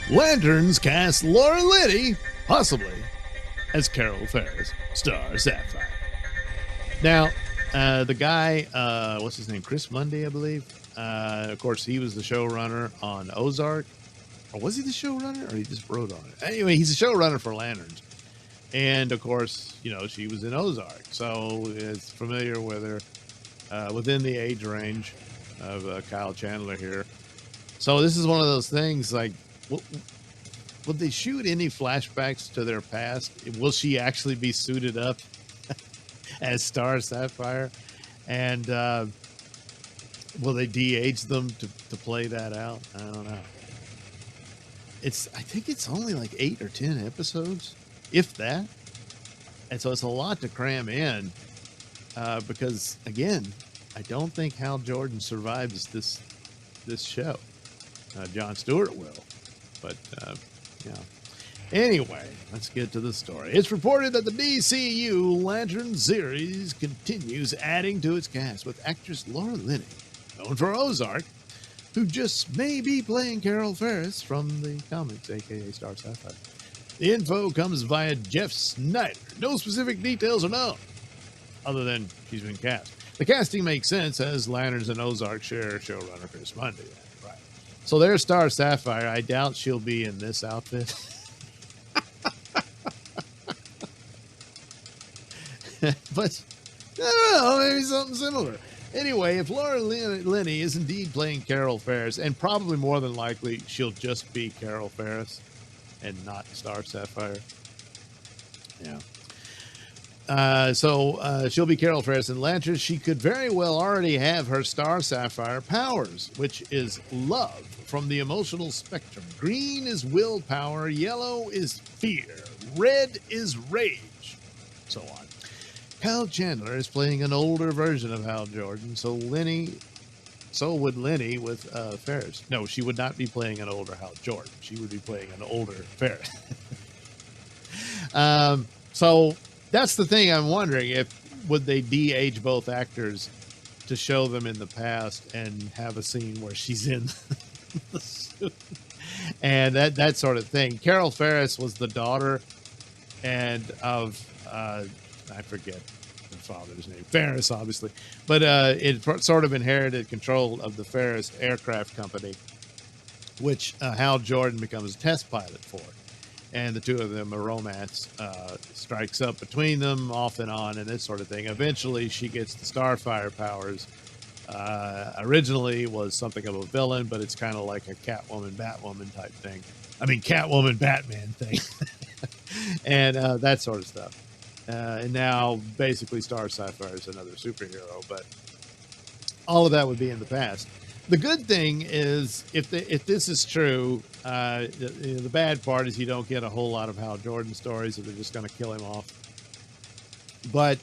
Lanterns cast Laura Linney, possibly, as Carol Ferris, star Sapphire. Now, the guy, what's his name? Chris Mundy, I believe. Of course, he was the showrunner on Ozark. Or was he the showrunner, or he just wrote on it? Anyway, he's the showrunner for Lanterns. And, of course, you know, she was in Ozark. So it's familiar with her within the age range of Kyle Chandler here. So this is one of those things, like, would they shoot any flashbacks to their past? Will she actually be suited up as Star Sapphire? And will they de-age them to play that out? I don't know. I think it's only like 8 or 10 episodes, if that. And so it's a lot to cram in because, again, I don't think Hal Jordan survives this show. Jon Stewart will, but yeah. Anyway, let's get to the story. It's reported that the DCU Lantern series continues adding to its cast with actress Laura Linney, known for Ozark, who just may be playing Carol Ferris from the comics, a.k.a. Star Sapphire. The info comes via Jeff Snyder. No specific details are known, other than she's been cast. The casting makes sense, as Lanterns and Ozark share showrunner Chris Mundy. Right. So there's Star Sapphire. I doubt she'll be in this outfit. But, I don't know, maybe something similar. Anyway, if Laura Linney is indeed playing Carol Ferris, and probably more than likely she'll just be Carol Ferris and not Star Sapphire. Yeah. So she'll be Carol Ferris in Lanterns. She could very well already have her Star Sapphire powers, which is love from the emotional spectrum. Green is willpower. Yellow is fear. Red is rage. So on. Kyle Chandler is playing an older version of Hal Jordan, so would Linney with Ferris. No, she would not be playing an older Hal Jordan. She would be playing an older Ferris. So that's the thing I'm wondering, would they de-age both actors to show them in the past and have a scene where she's in the suit and that sort of thing. Carol Ferris was the daughter of I forget the father's name. Ferris, obviously. But it sort of inherited control of the Ferris Aircraft Company, which Hal Jordan becomes a test pilot for. And the two of them, a romance strikes up between them off and on and this sort of thing. Eventually, she gets the Starfire powers. Originally was something of a villain, but it's kind of like a Catwoman, Batwoman type thing. I mean, Catwoman, Batman thing. And that sort of stuff. And now basically Star Sapphire is another superhero, but all of that would be in the past. The good thing is if this is true, the bad part is you don't get a whole lot of Hal Jordan stories, so they're just going to kill him off. But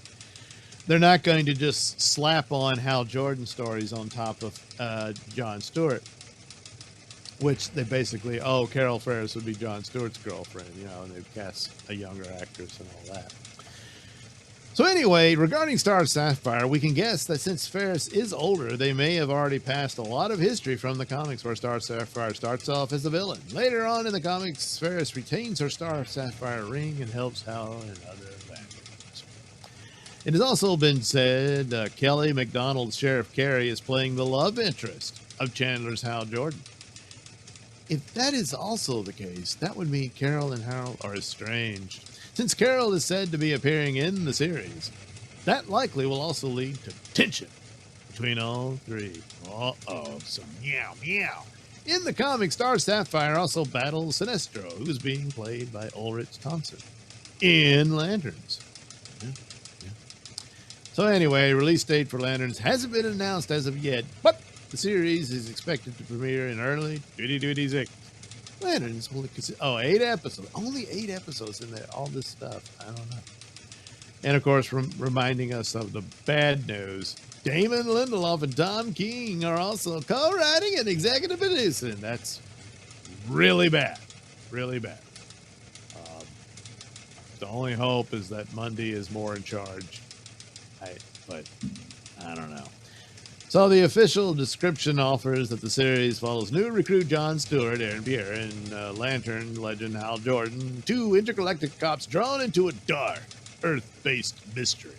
they're not going to just slap on Hal Jordan stories on top of Jon Stewart, which they basically, Carol Ferris would be Jon Stewart's girlfriend, and they've cast a younger actress and all that. So anyway, regarding Star Sapphire, we can guess that since Ferris is older, they may have already passed a lot of history from the comics where Star Sapphire starts off as a villain. Later on in the comics, Ferris retains her Star Sapphire ring and helps Hal and other Lanterns. It has also been said Kelly MacDonald's Sheriff Carey is playing the love interest of Chandler's Hal Jordan. If that is also the case, that would mean Carol and Hal are estranged. Since Carol is said to be appearing in the series, that likely will also lead to tension between all three. So meow, meow. In the comic, Star Sapphire also battles Sinestro, who is being played by Ulrich Thompson in Lanterns. Yeah. So anyway, release date for Lanterns hasn't been announced as of yet, but the series is expected to premiere in early 2026. Lanterns will 8 episodes. Only 8 episodes in there. All this stuff. I don't know. And of course, reminding us of the bad news. Damon Lindelof and Tom King are also co-writing and executive producing. That's really bad. Really bad. The only hope is that Mundy is more in charge. But I don't know. So the official description offers that the series follows new recruit John Stewart, Aaron Pierre, and Lantern legend Hal Jordan, two intergalactic cops drawn into a dark, Earth-based mystery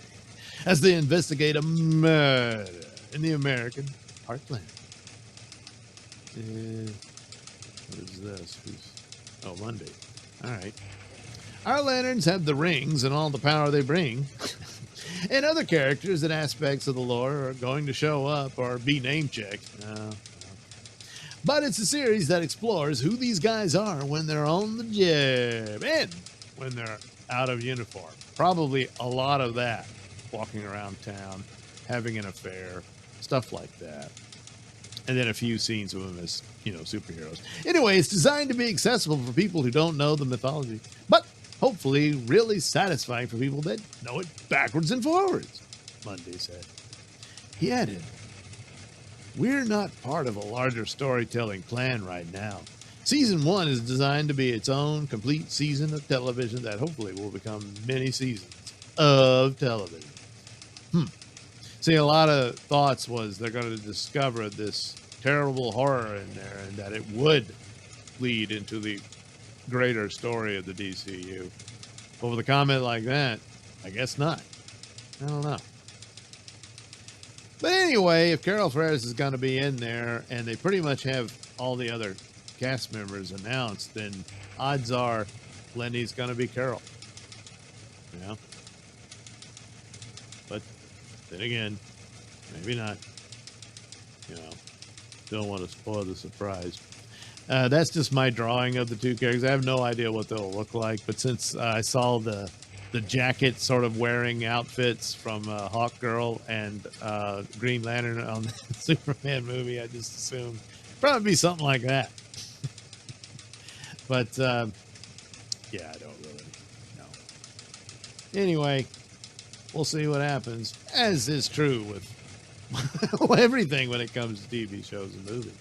as they investigate a murder in the American heartland. What is this? Monday. All right. Our lanterns have the rings and all the power they bring. And other characters and aspects of the lore are going to show up or be name-checked. No. But it's a series that explores who these guys are when they're on the job and when they're out of uniform. Probably a lot of that. Walking around town, having an affair, stuff like that. And then a few scenes of them as, superheroes. Anyway, it's designed to be accessible for people who don't know the mythology, but hopefully really satisfying for people that know it backwards and forwards, Monday said. He added, "We're not part of a larger storytelling plan right now. Season 1 is designed to be its own complete season of television that hopefully will become many seasons of television." See, a lot of thoughts was they're going to discover this terrible horror in there and that it would lead into the greater story of the DCU. But with a comment like that, I guess not. I don't know. But anyway, if Carol Ferris is going to be in there and they pretty much have all the other cast members announced, then odds are Linney's going to be Carol. But then again, maybe not. Don't want to spoil the surprise. That's just my drawing of the two characters. I have no idea what they'll look like, but since I saw the jacket sort of wearing outfits from Hawkgirl and Green Lantern on the Superman movie, I just assumed probably be something like that. But yeah, I don't really know. Anyway, we'll see what happens, as is true with everything when it comes to TV shows and movies.